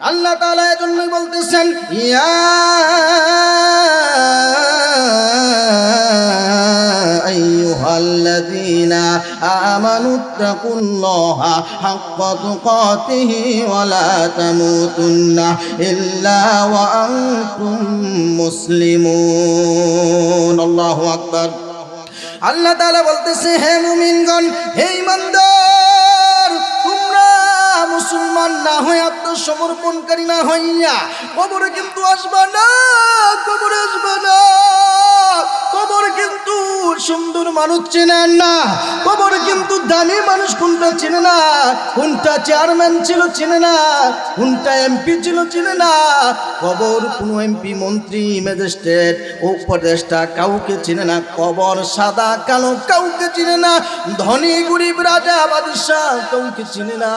আল্লাহ তাআলা এজন্যই বলতেছেন ইয়া আইয়ুহাল্লাযীনা আমানুত্তাকুল্লাহা হাক্কা তুকাতিহি ওয়া লা তামুতুন্না ইল্লা ওয়া আনতুম মুসলিমুন। আল্লাহু আকবার। আল্লাহ তাআলা বলতেছে হে মুমিনগণ, হে ঈমানদার, তোমরা মুসলমান না হয়ে আত্মসমর্পণকারী না হইয়া কবরে কিন্তু আসবা না, কবরে আসবা না। কবর কিন্তু সুন্দর মানুষ চেনে না, কবর কিন্তু দামি মানুষ কোনটা চেনে না, কোনটা চেয়ারম্যান ছিল চেনে না, কোনটা এমপি ছিল চেনে না। কবর কোনো এমপি, মন্ত্রী, ম্যাজিস্ট্রেট, উপদেষ্টা কাউকে চেনে না। কবর সাদা কালো কাউকে চিনে না, ধনী গরিব রাজা বাদশাহ কাউকে চিনে না।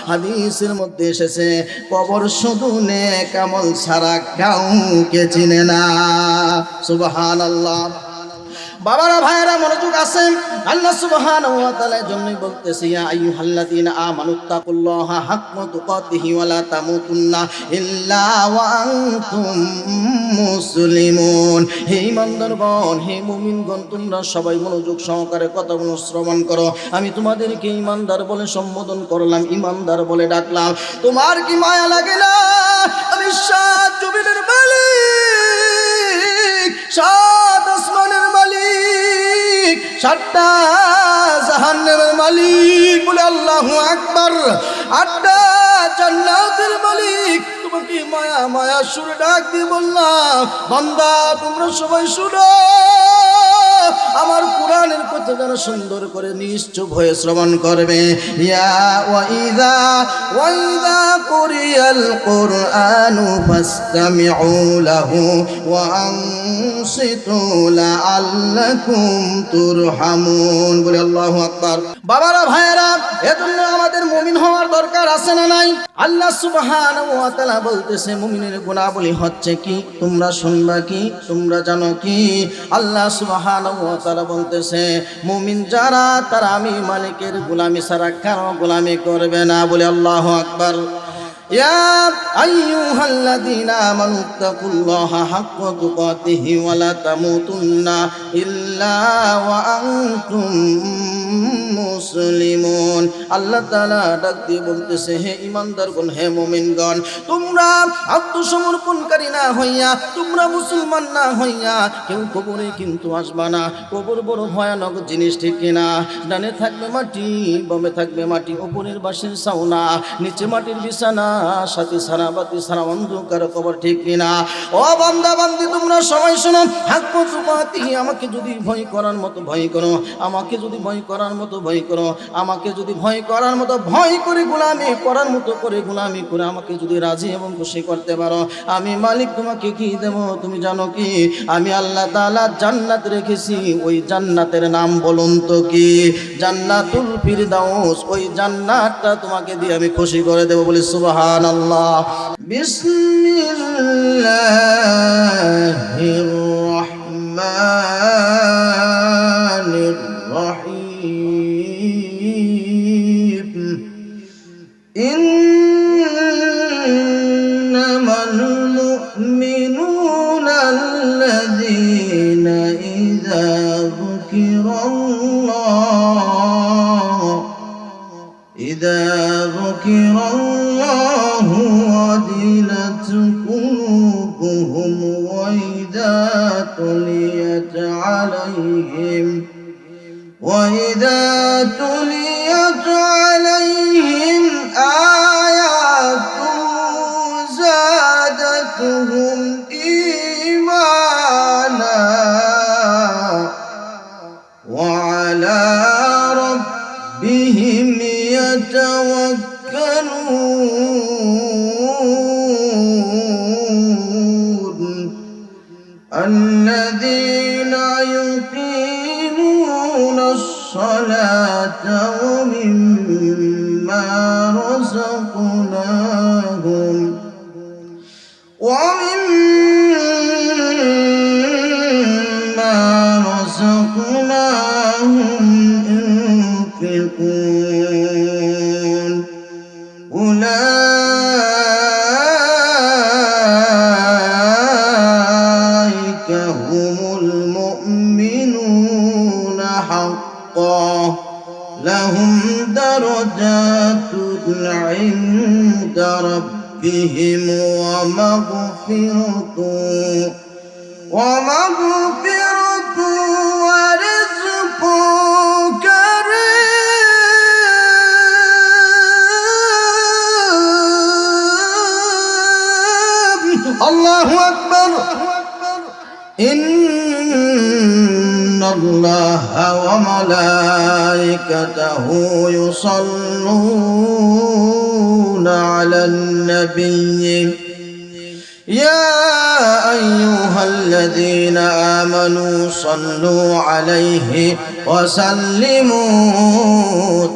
হাদিসের মধ্যে এসেছে কবর শুধু নেক আমল ছাড়া কাউকে চিনে না। সুবহানাল্লাহ। বাবারা ভাইরা মনোযোগ আছেন, আল্লাহ সুবহানাহু ওয়া তাআলার জন্যই বলতেছি ইয়া আইয়ুহাল্লাযীনা আমানুত্তাকুল্লাহা হাক্কা তুকাতিহি ওয়া লা তামুতুন্না ইল্লা ওয়া আনতুম মুসলিমুন। হে ঈমানদারগণ, হে মুমিনগণ, তোমরা সবাই মনোযোগ সহকারে কথাগুলো শ্রবণ করো। আমি তোমাদেরকে ঈমানদার বলে সম্বোধন করলাম, ঈমানদার বলে ডাকলাম। তোমার কি মায়া লাগে না? আমি সাত জমিনের মালিক, সাত আসমানের মালিক, সাতটা জাহান্নামের মালিক বলে আল্লাহু আকবার, আটটা জান্নাতের মালিক। তোমাকে মায়া মায়া সুরে ডাক দিয়ে বললাম বান্দা তোমরা সবাই শুনো, আমার কোরআনের কথা যারা সুন্দর করে নিশ্চুপ হয়ে শ্রবণ করবে। ইয়া ওয়াইদা কুরিয়াল কুরআনু ফাসতামিউ লাহু ওয়া আনসিতু লাআল্লাকুম তুরহামুন বলে আল্লাহু আকবার। বাবারা ভাইয়েরা, এজন্য আমাদের মুমিন হওয়ার দরকার আছে না নাই? আল্লাহ সুবহানাহু ওয়া তাআলা বলতেছে মুমিনের গুণাবলী হচ্ছে কি, তোমরা শুনবা কি, তোমরা জানো কি? আল্লাহ সুবহানাহু ওয়া তাআলা বলতেছে মুমিন যারা তারা আমি মালিকের গোলামি ছাড়া কারো গোলামি করবে না বলে আল্লাহু আকবার। ইয়া আইয়ুহাল্লাযীনা আমানুত্তাকুল্লাহা হাক্কা তুকাতিহি ওয়া লা তামুতুন্না ইল্লা ওয়া আনতুম মুসলিমুন। আল্লাহ তাআলা ডাক দিয়ে বলতেছে হে ঈমানদারগণ, হে মুমিনগণ, তোমরা আত্মসমর্পণকারী না হইয়া, তোমরা মুসলমান না হইয়া কেউ কবরে কিন্তু আসবা না। কবর বড় ভয়ানক জিনিস, ঠিক কিনা? ডানে থাকবে মাটি, বামে থাকবে মাটি, উপরের বাঁশের ছাউনা, নিচে মাটির বিছানা, সাথে সারা বাতি সারা অন্ধকার কবর, ঠিক কিনা? ও বান্দা বান্দি তোমরা সবাই শোনো, হাক্কা তুকাতিহি, আমাকে যদি ভয় করার মতো ভয় করো, আমাকে যদি ভয় করার মতো ভয় করো, আমাকে যদি ভয় করার মতো ভয় করে গোলামি করার মতো করে গোলামি করে আমাকে যদি রাজি এবং খুশি করতে পারো, আমি মালিক তোমাকে কি দেব তুমি জানো কি? আমি আল্লাহ তাআলা জান্নাত রেখেছি। ওই জান্নাতের নাম বলুন তো কি? জান্নাতুল ফিরদাউস। ওই জান্নাতটা তোমাকে দিয়ে আমি খুশি করে দেব বলি সুবহানাল্লাহ। বিসমিল্লাহির রহমানির রহিম। ইন্নামাল মুমিনুনা আল্লাযীনা ইযা যুকিরাল্লাহু ওয়াজিলাত কুলুবুহুম ওয়া ইযা তুলিয়াত আলাইহিম আয়াতুহু যাদাতুহুম ঈমানা ওয়া আলা রাব্বিহিম يتوكلون الذين يقيمون الصلاة ومما رزقناهم عند ربهم ومغفرة ورزق كريم. الله أكبر. إن الله وملائكته يصلون على النبي يا أيها الذين آمنوا صلوا عليه وسلموا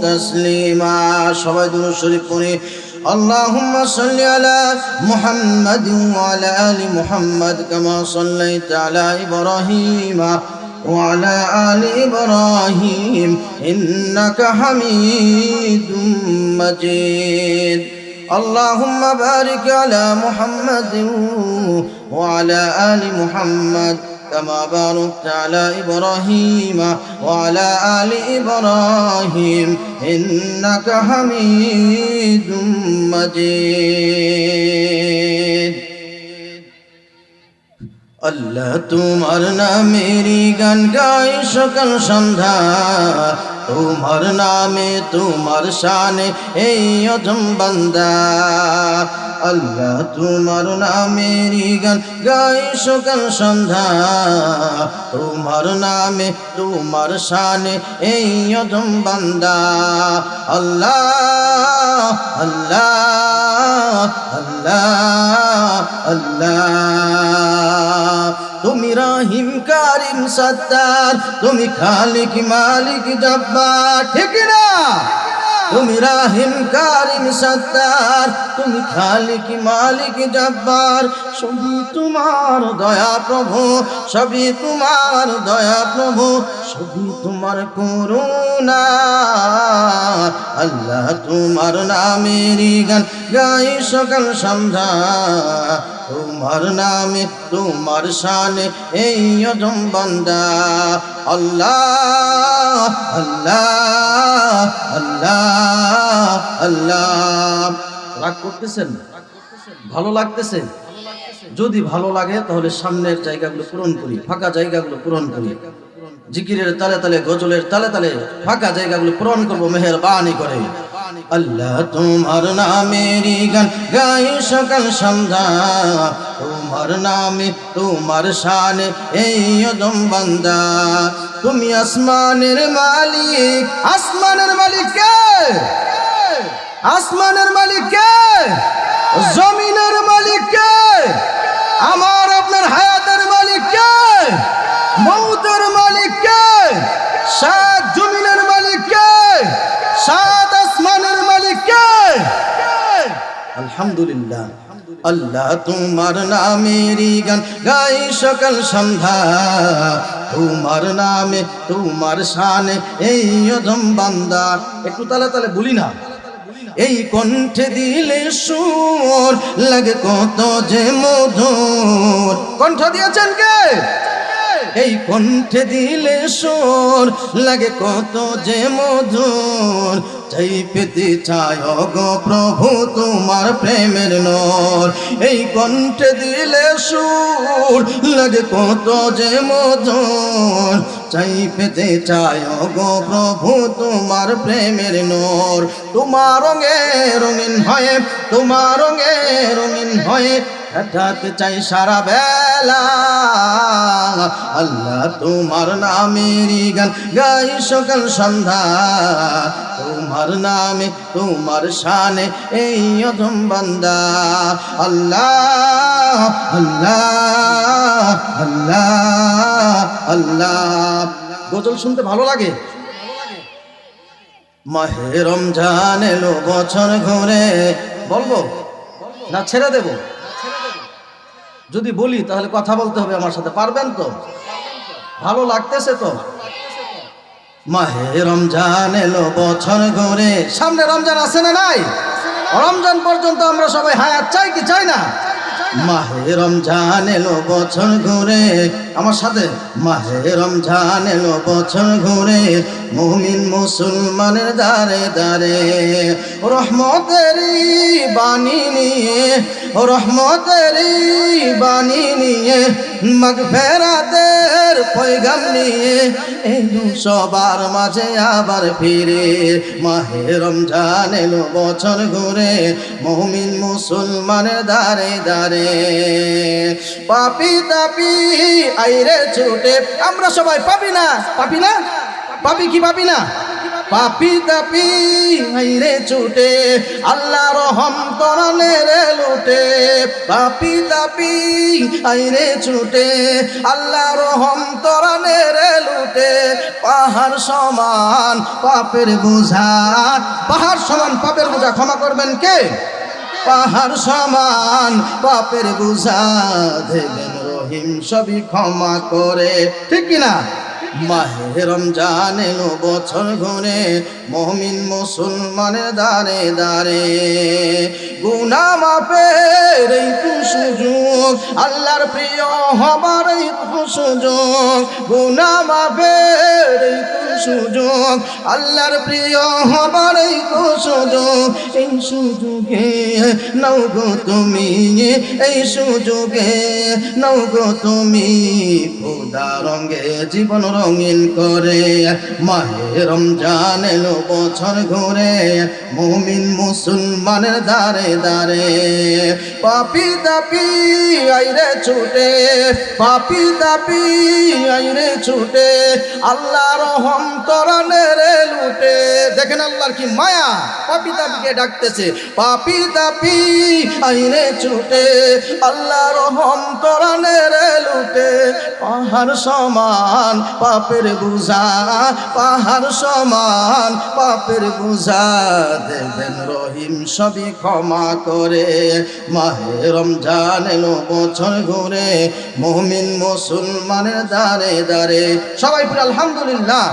تسليما. সবাই দুরূদ শরীফ পড়ি। اللهم صل على محمد وعلى آل محمد كما صليت على إبراهيم وعلى آل إبراهيم إنك حميد مجيد. اللهم بارك على محمد وعلى آل محمد كما باركت على إبراهيم وعلى آل إبراهيم إنك حميد مجيد. আল্লাহ তোমার নামেরই গান গাই সকাল সন্ধ্যা, তোমার নামে তোমার শানে এই অধম বান্দা। আল্লাহ তোমার নামেরই গান গাই সকাল সন্ধ্যা, তোমার নামে তোমার শানে এই অধম বান্দা। আল্লাহ আল্লাহ আল্লাহ আল্লাহ। তুমি রহিম কারিম সত্তার, তুমি খালিক মালিক জব্বার, ঠিক না? তুমি রহিম কারিম সত্তার, তুমি খালিক মালিক জব্বার। সবই তোমার দয়া প্রভু, সবই তোমার দয়া প্রভু, সবই তোমার করুণা। আল্লাহ তোমার নামেরই গান গাই সকাল সন্ধ্যা, তোমার নামে তোমার শানে এই অধম বান্দা। আল্লাহ আল্লাহ আল্লাহ আল্লাহ। রাগ করতেছেন? ভালো লাগতেছে? যদি ভালো লাগে তাহলে সামনের জায়গাগুলো পূরণ করি, ফাঁকা জায়গাগুলো পূরণ করি। জিকিরের তালে তালে, গজলের তালে তালে ফাঁকা জায়গাগুলো পূরণ করবো মেহেরবানি করে। আল্লাহ তোমার নামেরই গান গাই সকাল সন্ধ্যা, তোমার নামে তোমার শানে এই অধম বান্দা। তুমি আসমানের মালিক, আসমানের মালিক কে? আসমানের মালিক কে? জমিনের মালিক কে? আমার আপনার হায়াতের মালিক কে? মৌতের মালিক কে? সাত জমিনের মালিক কে? সাত আসমানের মালিক কে? আলহামদুলিল্লাহ। আল্লাহ তোমার নামেরই গান গাই সকাল সন্ধ্যা, তোমার নামে তোমার শানে এই অধম বান্দা। একটু তালে তালে বলি না? এই কণ্ঠে দিলে সুর লাগে কত যে মধুর। কণ্ঠ দিয়েছেন কে? এই কণ্ঠে দিলে সুর লাগে কত যে মধুর। চাই পেতে চায় গো প্রভু তোমার প্রেমের নূর। এই কণ্ঠে দিলে সুর লাগে কত যে মধুর। চাই পেতে চায় গো প্রভু তোমার প্রেমের নূর। তোমার রঙে রঙিন হয়ে, তোমার রঙে রঙিন হয়ে কাটাতে চাই সারা বেলা। আল্লাহ তোমার নামেরই গান গাই সকাল সন্ধ্যা, তোমার নামে তোমার শানে এই অধম বান্দা। আল্লাহ আল্লাহ আল্লাহ আল্লাহ। গজল শুনতে ভালো লাগে? মাহে রমজান এলো বছর ঘুরে, বলবো না ছেড়ে দেব? যদি বলি তাহলে কথা বলতে হবে আমার সাথে, পারবেন তো? ভালো লাগতেছে তো? মাহে রমজান এলো বছর ঘুরে, সামনে রমজান আছে না নাই? রমজান পর্যন্ত আমরা সবাই হায়াত চাই কি চাই না? মাহে রমজান এলো বছর ঘুরে, আমার সাথে মাহে রমজান এলো বছর ঘুরে, মুমিন মুসলমানের দারে দারে রহমতেরই বাণী নিয়ে, রহমতেরই বাণী নিয়ে, মাগফিরাতের পয়গাম নিয়ে এলো সবার মাঝে আবার ফিরে। মাহে রমজান এলো বছর ঘুরে, মুমিন মুসলমানের দারে দারে পাপি তাপি আইরে ছুটে। আমরা সবাই পাপি না, পাপি না, পাপি কি পাপি না? পাপি তাপি আইরে ছুটে, আল্লাহ রহম তরানের লুটে। পাপি তাপি আইরে ছুটে, আল্লাহ রহম তরানের লুটে। পাহাড় সমান পাপের বোঝা, পাহাড় সমান পাপের বোঝা ক্ষমা করবেন কে? পাহাড় সমান পাপের বোঝা দেবেন রহিম সবই ক্ষমা করে, ঠিক কিনা? মাহে রমজান এলো বছর ঘুরে, মুমিন মুসলমানের দারে দারে গুনাহ মাফের এই তো সুযোগ, আল্লাহর প্রিয় হবার এই তো সুযোগ। গুনাহ মাফের এই তো সুযোগ, আল্লাহর প্রিয় হবার এই তো সুযোগ। এই সুযোগে নাও গো তুমি, এই সুযোগে নাও গো তুমি, খোদা রঙে জীবন রঙিন করে। মাহে রমজান এলো বছর ঘুরে, মুমিন মুসলমানের দারে দারে পাপি তাপি আইরে ছুটে, পাপি তাপি আইরে ছুটে, আল্লাহ রহম তরানের লুটে। দেখেন আল্লাহর কি মায়া, পাপি তাপিকে ডাকতেছে, পাপি তাপি আইরে ছুটে, আল্লাহ রহম তরানের লুটে। পাহাড় সমান পাপের বোঝা, পাহাড় সমান পাপের বোঝা দেবেন রহিম সবই ক্ষমা করে। মাহে রমজান এলো বছর ঘুরে, মুমিন মুসলমানের দারে দারে সবাই পড়ে আলহামদুলিল্লাহ।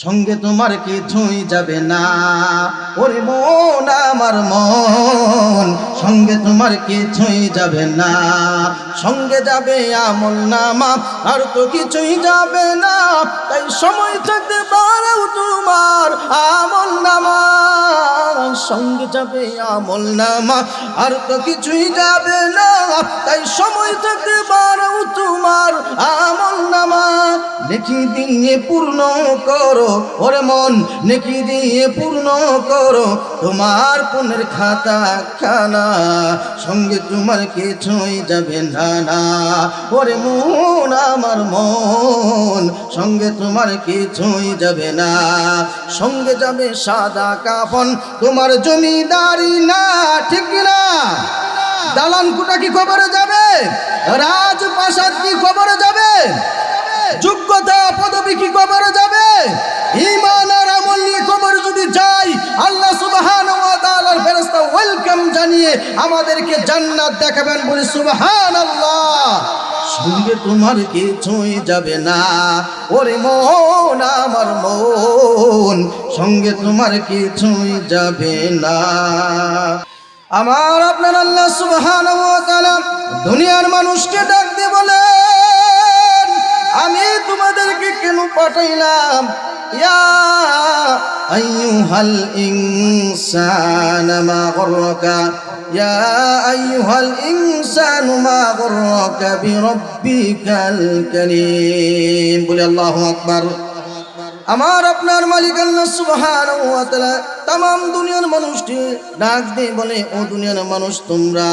সঙ্গে তোমার কিছুই যাবে না, ওরে মন আমার মন, সঙ্গে তোমার কিছুই যাবে না। সঙ্গে যাবে আমল নামা, আর তো কিছুই যাবে না। তাই সময় থাকতে পারেও তোমার আমল নামা, সঙ্গে যাবে আমল নামা, আর তো কিছুই যাবে না। তাই সময় থাকতে পারেও তোমার আমল নামা। নেকি দিয়ে পূর্ণ করো ওরে মন, নেকি দিয়ে পূর্ণ করো তোমার পুণ্যের খাতা খানা। সঙ্গে তোমার কিছুই যাবে না না, ওরে মন আমার মন, সঙ্গে তোমার কিছুই যাবে না। সঙ্গে যাবে সাদা কাফন, তোমার জমিদারি না, ঠিক না? দালান কোটা কি খবরে যাবে? রাজপ্রাসাদ কি খবরে যাবে? যোগ্যতা পদবি কি কবরে যাবে? ঈমান আর আমল নিয়ে কবরে যদি যাই, আল্লাহ সুবহানাহু ওয়া তাআলার ফেরেশতা ওয়েলকাম জানিয়ে আমাদেরকে জান্নাত দেখাবেন, বলি সুবহানাল্লাহ। সঙ্গে তোমার কিছুই যাবে না, ওরে মন আমার মন, সঙ্গে তোমার কিছুই যাবে না। আমার আপনার আল্লাহ সুবহানাহু ওয়া তাআলা দুনিয়ার মানুষকে ডাক দিয়ে বলে, আমি তোমাদেরকে কেন পাঠাইলাম? ইয়া আইয়ুহাল ইনসানু মা গররাকা, ইয়া আইয়ুহাল ইনসানু মা গররাকা বিরাব্বিকাল কারীম। বলি আল্লাহু আকবার। আমার আপনার মালিক আল্লাহ সুবহানাহু ওয়া তাআলা तमाम দুনিয়ার মানুষকে ডাক দিয়ে বলে, ও দুনিয়ার মানুষ, তোমরা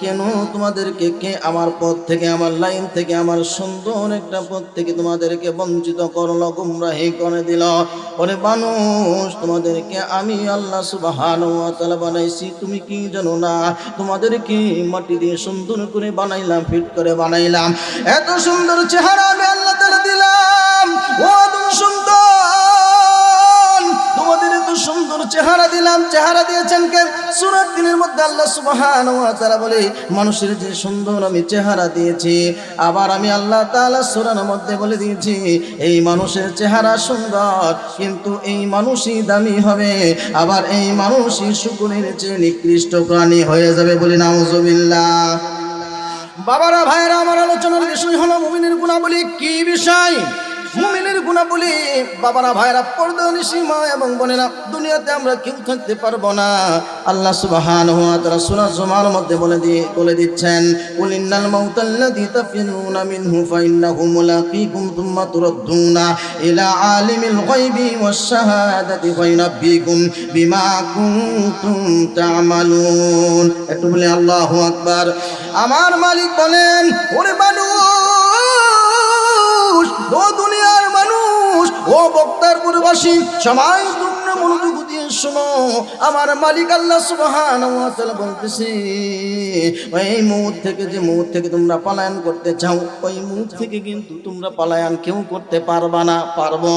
কেন তোমাদেরকে কে আমার পথ থেকে, আমার লাইন থেকে, আমার সুন্দর একটা পথ থেকে তোমাদেরকে বঞ্চিত করলো, গুমরাহি করে দিল? ওরে মানুষ, তোমাদেরকে আমি আল্লাহ সুবহানাহু ওয়া তাআলা বানাইছি, তুমি কি জানো না? তোমাদেরকে মাটি দিয়ে সুন্দর করে বানাইলাম, ফিট করে বানাইলাম। এত সুন্দর চেহারা আমি আল্লাহ তাআলা দিলাম, ও সুন্দর, তোমাদের এত সুন্দর চেহারা দিলাম। চেহারা দিয়েছেন কে? সূরা তিনের মধ্যে আল্লাহ সুবহানাহু ওয়া তাআলা বলে, মানুষের যে সুন্দর আমি চেহারা দিয়েছি। আবার আমি আল্লাহ তাআলা সূরার মধ্যে বলে দিয়েছি, এই মানুষের চেহারা সুন্দর, কিন্তু এই মানুষই দামি হবে, আবার এই মানুষই শুকরের চেয়ে নিকৃষ্ট প্রাণী হয়ে যাবে। বলি নাউজুবিল্লাহ। বাবারা ভাইয়েরা, আমার আলোচনার বিষয় হলো মুমিনের গুণাবলী। কি বিষয়? মুমিনের গুণাবলী। বাবারা ভাইয়েরা, পর্দানিশী মা এবং বোনেরা, দুনিয়াতে আমরা কেউ থাকতে পারবো না। আল্লাহ সুবহানাহু ওয়া তাআলা সূরা জুমার মধ্যে বলে দিচ্ছেন, কুল ইন্নাল মাউতাল্লাযী তাফিরুনা মিনহু ফাইন্নাহু মুলাকীকুম সুম্মা তুরাদ্দুনা ইলা আলিমিল গায়বি ওয়াশ শাহাদাতি ফায়ুনাব্বিকুম বিমা কুনতুম তা'মালুন। একটু বলে আল্লাহু আকবার। আমার মালিক বলেন, ওরে মানুষ, ও দুনিয়ার মানুষ, ও বক্তারপুরবাসী, সবাই তোমরা মনোযোগ দিয়ে শোনো। আমার মালিক আল্লাহ সুবহানাহু ওয়া তাআলা বলতেছে, ওই মুহূর্ত থেকে, যে মুহূর্ত থেকে তোমরা পলায়ন করতে চাও, ওই মুহূর্ত থেকে কিন্তু তোমরা পলায়ন কেউ করতে পারবা না। পারবো?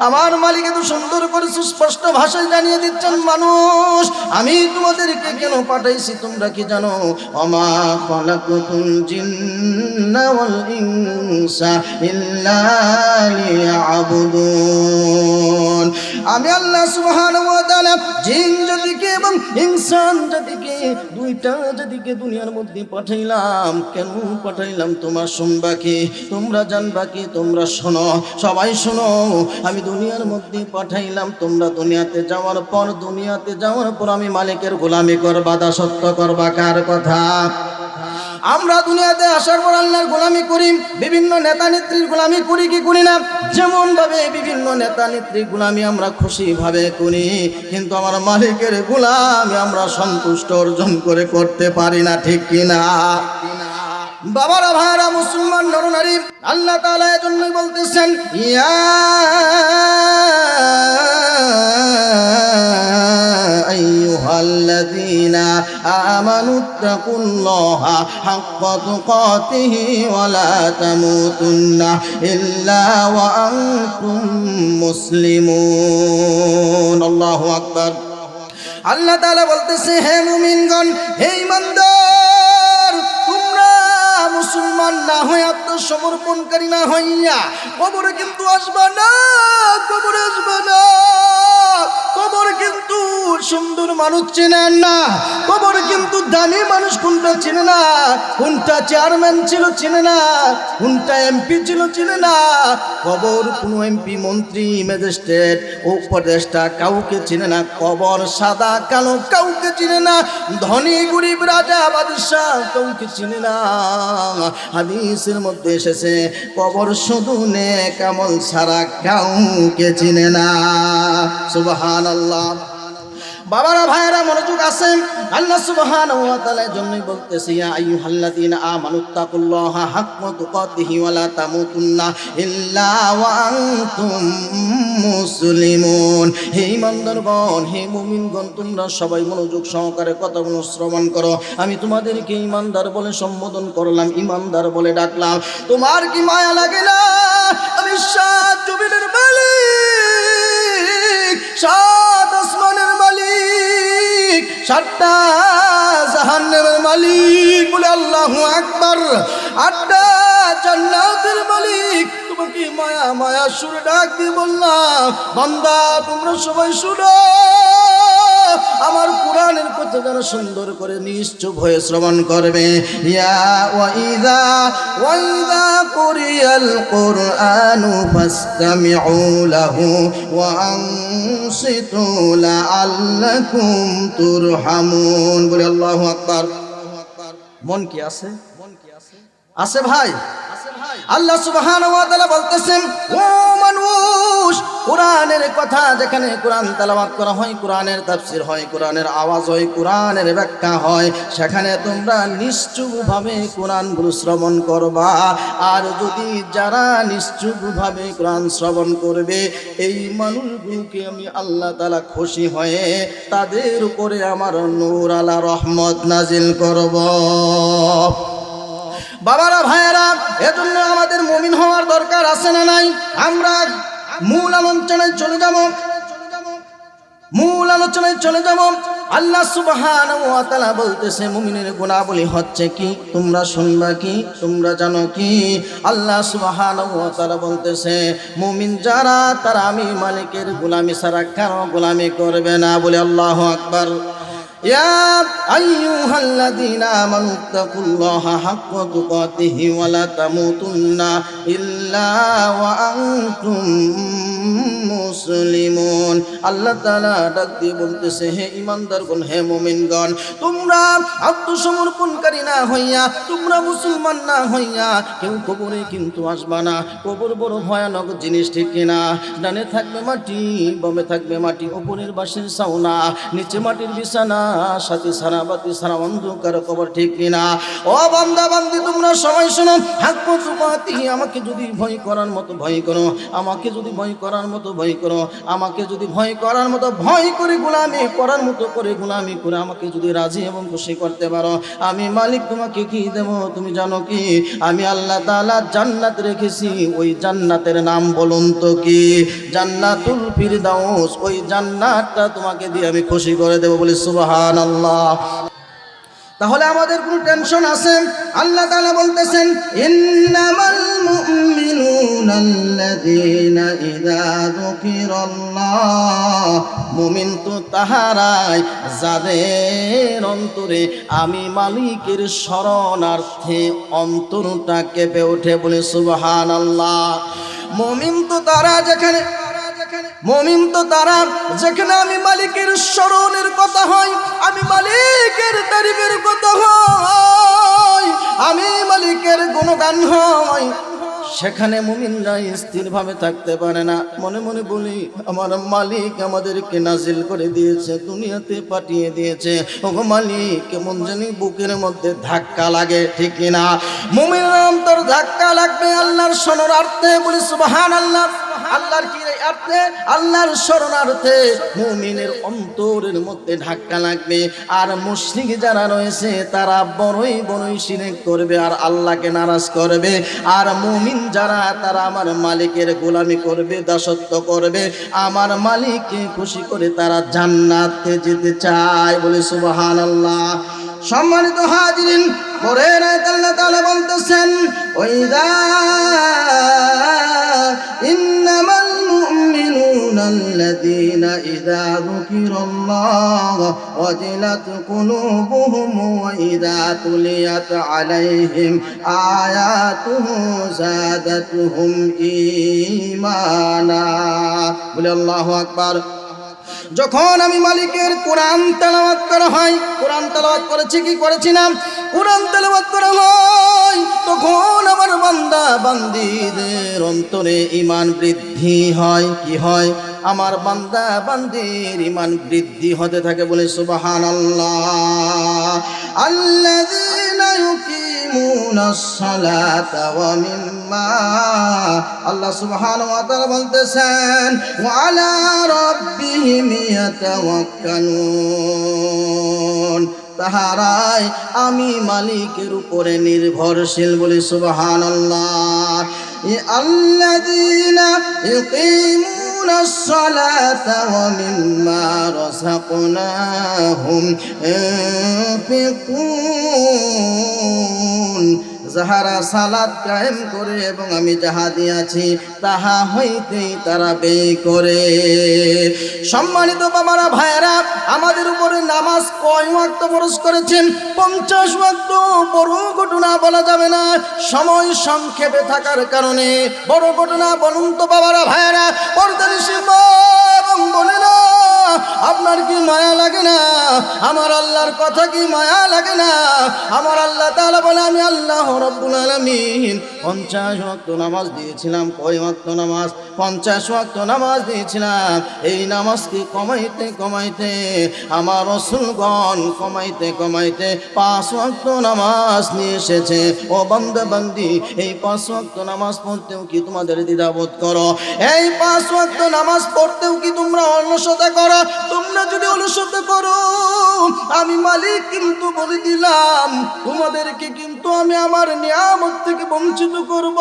আমার মালিক এত সুন্দর করে সুস্পষ্ট ভাষায় জানিয়ে দিচ্ছেন, মানুষ, আমি তোমাদেরকে কেন পাঠাইছি তোমরা কি জানো? ওমা খালাকুতুল জিন্না ওয়াল ইনসা ইল্লা লিয়াবুদুন। আমি আল্লাহ সুবহানাহু ওয়া তাআলা জিন জাতিকে এবং ইনসান জাতিকে, দুইটা জাতিকে দুনিয়ার মধ্যে পাঠাইলাম। কেন পাঠাইলাম তোমরা শুনবা কি, তোমরা জানবা কি, তোমরা শোনো, সবাই শোনো। আমি দুনিয়ার মধ্যে পাঠাইলাম, তোমরা দুনিয়াতে যাওয়ার পর আমি মালিকের গোলামি করবা, দাসত্ব করবা। কার কথা? আমরা দুনিয়াতে আসার পর আল্লাহর গোলামি করি, বিভিন্ন নেতা নেত্রীর গোলামি করি কি করি না? যেমন ভাবে বিভিন্ন নেতা নেত্রীর গোলামি আমরা খুশি ভাবে করি, কিন্তু আমার মালিকের গোলামি আমরা সন্তুষ্ট অর্জন করে করতে পারি না। ঠিক কিনা? বাবারা ভাইরা, মুসলমান নরনারী, আল্লাহ তাআলা এজন্যই বলতেছেন, ইয়া আইয়ুহাল্লাযীনা আমানুত্তাকুল্লাহা হাক্কা তুকাতিহি ওয়া লা তামুতুন্না ইল্লা ওয়া আনতুম মুসলিমুন। আল্লাহু আকবার। আল্লাহ তাআলা বলতেছে, হে মুমিনগণ, হে ঈমানদার, তোমরা মুসলমান না হয়ে, আত্মসমর্পণকারী না হইয়া কবরে কিন্তু আসবা না। কবরে আসবা না। কবর কিন্তু সুন্দর মানুষ চেনেন না। কবর কিন্তু দামি মানুষ কোনটা চেনে না, কোনটা চেয়ারম্যান ছিল চেনে না, কোনটা এমপি ছিল চেনে না। কবর কোনো এমপি, মন্ত্রী, ম্যাজিস্ট্রেট, উপদেষ্টা কাউকে চেনে না। কবর সাদা কালো কাউকে চিনে না। ধনী গরিব, রাজা বাদশাহ কাউকে চিনে না। হাদিসের মধ্যে এসেছে, কবর শুধু নেক আমল ছাড়া কাউকে চিনে না। সুবহানাল্লাহ। বাবারা ভাইরা, মনোযোগ আছে। আল্লাহ সুবহানাহু ওয়া তাআলার জন্যই বলতেছি, ইয়া আইয়ুহাল্লাযীনা আমানুত্তাকুল্লাহা হাক্কা তুকাতিহি ওয়া লা তামুতুন্না ইল্লা ওয়া আনতুম মুসলিমুন। হে ঈমানদারগণ, হে মুমিনগণ, তোমরা সবাই মনোযোগ সহকারে কথাগুলো শ্রবণ করো। আমি তোমাদেরকে ঈমানদার বলে সম্বোধন করলাম, ঈমানদার বলে ডাকলাম। তোমার কি মায়া লাগে না? আমি সাত জমিনের মালিক, সাত আসমানের মালিক, সাতটা জাহান্নামের মালিক, বলে আল্লাহু আকবার, আটটা জান্নাতের মালিক। তোমাকে মায়া মায়া সুরে ডাক দিয়ে বললাম, বান্দা তোমরা সবাই শুনো, আমার কোরআনের কথা যারা সুন্দর করে নিশ্চুপ হয়ে শ্রবণ করবে। ইয়া ওয়াইদা কুরিয়াল কুরআনু ফাসতামিউ লাহু ওয়া আনসিতু লাআল্লাকুম তুরহামুন। বলে আল্লাহু আকবার। মন কি আছে? আছে ভাই? আল্লাহ সুবহানাহু ওয়া তাআলা বলতেছেন, ও মানুষ, কোরআনের কথা যেখানে কোরআন তেলাওয়াত করা হয়, কোরআনের তাফসীর হয়, কোরআনের আওয়াজ হয়, কোরআনের ব্যাখ্যা হয়, সেখানে তোমরা নিশ্চুপভাবে কোরআনগুলো শ্রবণ করবা। আর যদি যারা নিশ্চুপভাবে কোরআন শ্রবণ করবে, এই মানুষগুলোকে আমি আল্লাহ তাআলা খুশি হয়ে তাদের উপরে আমার নূর আলা রহমত নাজিল করব। বাবারা ভাইয়েরা, এজন্য আমাদের মুমিন হওয়ার দরকার আছে না নাই? আমরা মূল আলোচনায় চলে যাব। আল্লাহ সুবহানাহু ওয়া তাআলা বলতেছে, মুমিনের গুণাবলী হচ্ছে কি, তোমরা শুনবা কি, তোমরা জানো কি? আল্লাহ সুবহানাহু ওয়া তাআলা বলতেছে, মুমিন যারা, তারা আমি মালিকের গোলামি ছাড়া কারো গোলামি করবে না। বলে আল্লাহু আকবার। ইয়া আইয়ুহাল্লাযীনা আমানু তাকুল্লাহা হাক্কা তুকাতিহি ওয়া লা তামুতুন্না ইল্লা ওয়া আনতুম মুসলিমুন। আল্লাহ তাআলা ডাক দিয়ে বলতেছে, হে ঈমানদারগণ, হে মুমিনগণ, তোমরা আত্মসমর্পণকারী না হইয়া, তোমরা মুসলমান না হইয়া কেউ কবরে কিন্তু আসবা না। কবর বড় ভয়ানক জিনিস, ঠিক কিনা? ডানে থাকবে মাটি, বামে থাকবে মাটি, উপরের বাঁশের ছাউনা, নিচে মাটির বিছানা, সাথে সারা বাতি সারা অন্ধকার কবর, ঠিক কিনা? ও বান্দা বান্দি, তোমরা সবাই শোনো, হাক্কা তুকাতিহি, আমাকে যদি ভয় করার মতো ভয় করো, আমাকে যদি ভয় করার মতো ভয় করো, আমাকে যদি ভয় করার মতো ভয় করে গোলামি করার মতো করে গোলামি করে আমাকে যদি রাজি এবং খুশি করতে পারো, আমি মালিক তোমাকে কি দেব তুমি জানো কি? আমি আল্লাহ তাআলা জান্নাত রেখেছি। ওই জান্নাতের নাম বলুন তো কি? জান্নাতুল ফিরদাউস। ওই জান্নাতটা তোমাকে দিয়ে আমি খুশি করে দেব, বলি সুবহানাল্লাহ। তাহলে আমাদের কোনো টেনশন আছে? আল্লাহ তাআলা বলতেছেন, ইন্নামাল মুমিনুনাল্লাযীনা ইযা যুকিরাল্লাহ, মুমিন তো তাহারাই যাদের অন্তরে আমি মালিকের শরণার্থে অন্তরটা কেঁপে ওঠে, বলে সুবহানাল্লাহ। মুমিন তো তারা যেখানে আমি মালিকের স্মরণের কথা হয়, আমি মালিকের তারিফের কথা হয়, আমি মালিকের গুণগান হয়, সেখানে মুমিনরা স্থিরভাবে থাকতে পারে না। মনে মনে বলি, আমার মালিক আমাদেরকে নাজিল করে দিয়েছে, দুনিয়াতে পাঠিয়ে দিয়েছে। ওগো মালিক, কেমন জানি বুকের মধ্যে ধাক্কা লাগে, ঠিক কিনা? মুমিনের অন্তর ধাক্কা লাগবে আল্লাহর শরণার্থে, বলি সুবহানাল্লাহ। আল্লাহর কি অর্থে? আল্লাহর শরণার্থে মুমিনের অন্তরের মধ্যে ধাক্কা লাগবে। আর মুশরিক যারা রয়েছে তারা বড়ই শিরক করবে আর আল্লাহকে নারাজ করবে। আর মুমিন যারা, তারা আমার মালিকের গোলামি করবে, দাসত্ব করবে, আমার মালিককে খুশি করে তারা জান্নাতে যেতে চায়, বলে সুবহানাল্লাহ। সম্মানিত হাজিরিন, পরের আয়াতে আল্লাহ তাআলা বলতেছেন, ওয়াইদা ইন্নামাল মুমিনুনাল্লাযীনা ইযা যুকিরাল্লাহু ওয়াজিলাত কুলুবুহুম ওয়া ইযা তুলিয়াত আলাইহিম আয়াতুহু যাদাতুহুম ঈমানা, বলে আল্লাহু আকবার। যখন আমি মালিকের কোরআন তেলাওয়াত করা হয়, কোরআন তেলাওয়াত করেছি কি করেছি না, কোরআন তেলাওয়াত করা হয়, তখন আমার বান্দা বান্দীদের অন্তরে ঈমান বৃদ্ধি হয়। কি হয়? আমার বান্দা বান্দির ঈমান বৃদ্ধি হতে থাকে, বলে সুবহানাল্লাহ। আল্লাযীনা ইউকিমুনাস সালাতা ওয়া মিম্মা, আল্লাহ সুবহানাহু ওয়া তাআলা বলতেছেন, ওয়া আলা রাব্বিহিম ইয়াতাওয়াক্কালুন, তাহারাই আমি মালিকের উপরে নির্ভরশীল, বলে সুবহানাল্লাহ। আল্লাযীনা ইউকিমুনাস সালাতা ওয়া মিম্মা রাযাকনাহুম ইউনফিকুন, যাহারা সালাত কায়েম করে এবং আমি যাহা দিয়াছি তাহা হইতেই তারা ব্যয় করে। সম্মানিত বাবারা, ভাইয়েরা, আমাদের উপরে নামাজ কয় ওয়াক্ত ফরজ করেছেন? 50 ওয়াক্ত। বড় ঘটনা বলা যাবে না, সময় সংক্ষেপে থাকার কারণে। বড় ঘটনা বলুন তো বাবারা, ভাইয়েরা, পর্দানিশী মা এবং বোনেরা, আপনার কি মায়া লাগে না? আমার আল্লাহর কথা কি মায়া লাগে না? আমার আল্লাহ তাআলা বলে, আমি আল্লাহ রাব্বুল আলামিন 50 ওয়াক্ত নামাজ দিয়েছিলাম। কয় ওয়াক্ত নামাজ? 50 ওয়াক্ত নামাজ দিয়েছিলাম। এই নামাজকে কমাইতে কমাইতে আমার রাসূলগণ কমাইতে 5 ওয়াক্ত নামাজ নিয়ে এসেছে। ও বান্দা বান্দি, এই 5 ওয়াক্ত নামাজ পড়তেও কি তোমাদের দ্বিধাবোধ করো? এই 5 ওয়াক্ত নামাজ পড়তেও কি তোমরা অলসতা করো? তোমরা যদি অলসতা করো, আমি মালিক কিন্তু বলে দিলাম, তোমাদেরকে কিন্তু আমি আমার নিয়ামত থেকে বঞ্চিত করব।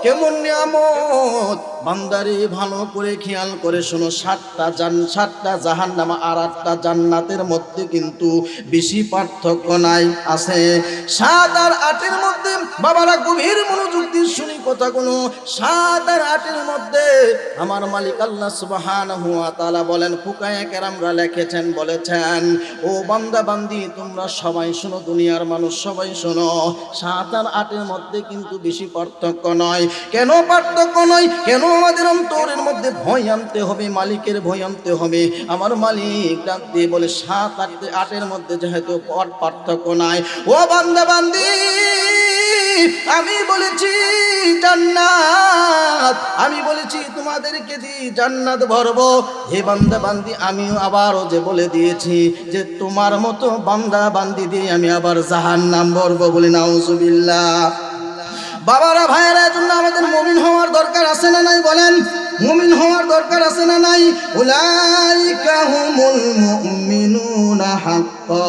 কেমন নিয়ামত? বান্দারে ভালো করে খেয়াল করে শোনো, 7টা জাহান্নাম আর 8টা জান্নাতের মধ্যে কিন্তু বেশি পার্থক্য নাই। আছে 7 আর 8-এর মধ্যে, বাবারা গভীর মনোযোগ দিয়ে শুনি কথাগুলো। 7 আর 8-এর মধ্যে আমার মালিক আল্লাহ সুবহানাহু ওয়া তাআলা বলেন, ফুকায়ে কেরামরা লিখেছেন, বলেছেন, ও বান্দা বান্দি তোমরা সবাই শোনো, দুনিয়ার মানুষ সবাই শোনো, 7 আর 8-এর মধ্যে কিন্তু বেশি পার্থক্য নয়। কেন পার্থক্য নয়? কেন আমাদের অন্তরের মধ্যে ভয় আনতে হবে, মালিকের ভয় আনতে হবে? আমার মালিক ডাক দিয়ে বলে 7 আর 8-এর মধ্যে যেহেতু পার্থক্য নাই, ও বান্দা বান্দি আমি বলেছি জান্নাত, আমি বলেছি তোমাদেরকে দি জান্নাত ভরবো। হে বান্দা বান্দি আমিও আবারও যে বলে দিয়েছি যে তোমার মতো বান্দা বান্দি দিয়ে আমি আবার জাহান্নাম ভরবো, বলি নাউজুবিল্লাহ। বাবারা ভাইয়েরা, এজন্য আমাদের মুমিন হওয়ার দরকার আছে না নাই? বলেন, মুমিন হওয়ার দরকার আছে না নাই? উলাইকা হুমুল মুমিনুনা হাক্কা,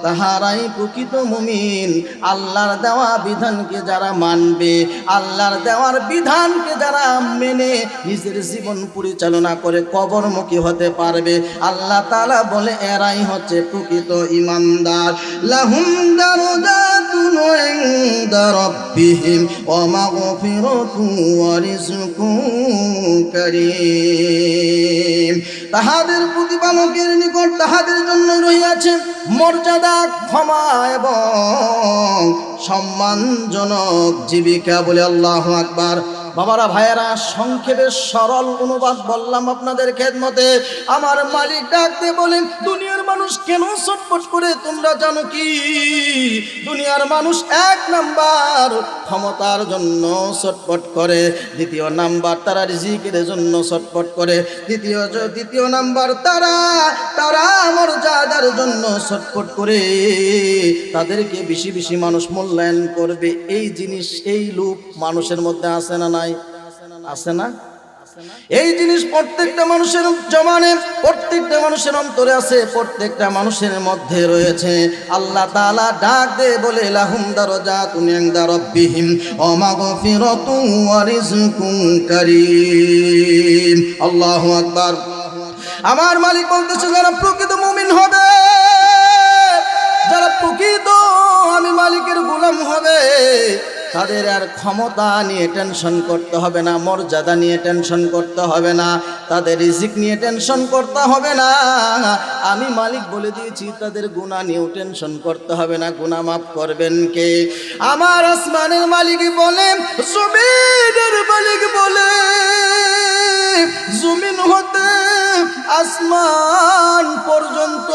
তাহারাই প্রকৃত মুমিন। আল্লাহর দেওয়া বিধানকে যারা মানবে, আল্লাহর দেওয়ার বিধানকে যারা মেনে নিজের জীবন পরিচালনা করে কবরমুখী হতে পারবে, আল্লাহ তাআলা বলে এরাই হচ্ছে প্রকৃত ঈমানদার। লাহুম দারাজাতুন ইনদা রাব্বিহিম ওয়া মাগফিরাতুন ওয়া রিজকুন কারীম। তাহাদের প্রতিপালকের নিকট তাহাদের জন্য রহিয়াছে মর্যাদা, ক্ষমা এবং সম্মানজনক জীবিকা, বলে আল্লাহু আকবার। বাবারা ভাইয়েরা, সংক্ষেপে সরল অনুবাদ বললাম আপনাদের খেদমতে। আমার মালিক ডাকতে বলেন, দুনিয়ার মানুষ কেন ছটফট করে তোমরা জানো কি? দুনিয়ার মানুষ 1 নাম্বার ক্ষমতার জন্য ছটফট করে, 2 নাম্বার তারা রিজিকের জন্য ছটফট করে, দ্বিতীয় নাম্বার তারা মর্যাদার জন্য ছটফট করে। তাদেরকে বেশি বেশি মানুষ মূল্যায়ন করবে, এই জিনিস, এই লোভ মানুষের মধ্যে আছে না নাই? আছে না? এই জিনিস প্রত্যেকটা মানুষের জমানে, প্রত্যেকটা মানুষের অন্তরে আছে, প্রত্যেকটা মানুষের মধ্যে রয়েছে। আল্লাহ তাআলা ডাক দে বলে, লাহুম দারাজাতুন ইনদা রাব্বিহিম ওয়া মাগফিরাতুন ওয়া রিজকুন কারীম। আল্লাহু আকবার। আমার মালিক বলতেছে, যারা প্রকৃত মুমিন হবে, যারা প্রকৃত আমি মালিকের গোলাম হবে, তাদের আর ক্ষমতা নিয়ে টেনশন করতে হবে না, মর্যাদা নিয়ে টেনশন করতে হবে না, তাদের রিজিক নিয়ে টেনশন করতে হবে না। আমি মালিক বলে দিয়েছি, তাদের গুনাহ নিয়েও টেনশন করতে হবে না। গুনাহ মাফ করবেন কে? আমার আসমানের মালিক বলে, জমিনের মালিক বলে, জমিন হতে আসমান পর্যন্ত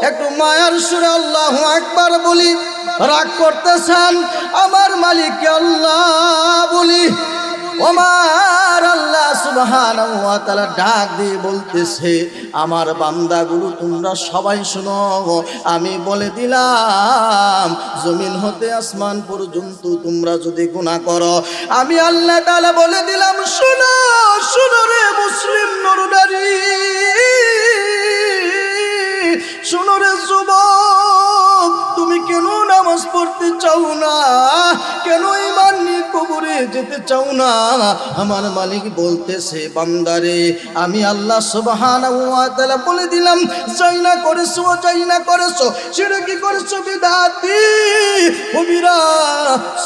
একটু মায়ার সুরে আল্লাহু আকবার বলি। রাগ করতেছেন? আমার মালিককে আল্লাহ বলি। আমার আল্লাহ সুবহানাহু ওয়া তাআলা ডাক দিয়ে বলতেছে, আমার বান্দাগুলো তোমরা সবাই শোনো, আমি বলে দিলাম জমিন হতে আসমান পর্যন্ত তোমরা যদি গুনাহ করো, আমি আল্লাহ তাআলা বলে দিলাম, শোনো শোনো রে মুসলিম নরনারী, শোনো রে যুবক, তুমি কেন নামাজ পড়তে চাও না? কেন ঈমান নিয়ে কবরে যেতে চাও না? আমার মালিক বলতেছে, বান্দারে আমি আল্লাহ সুবহানাহু ওয়া তাআলা বলে দিলাম, যাই না করেছো শিরকি করেছো, বিদআতি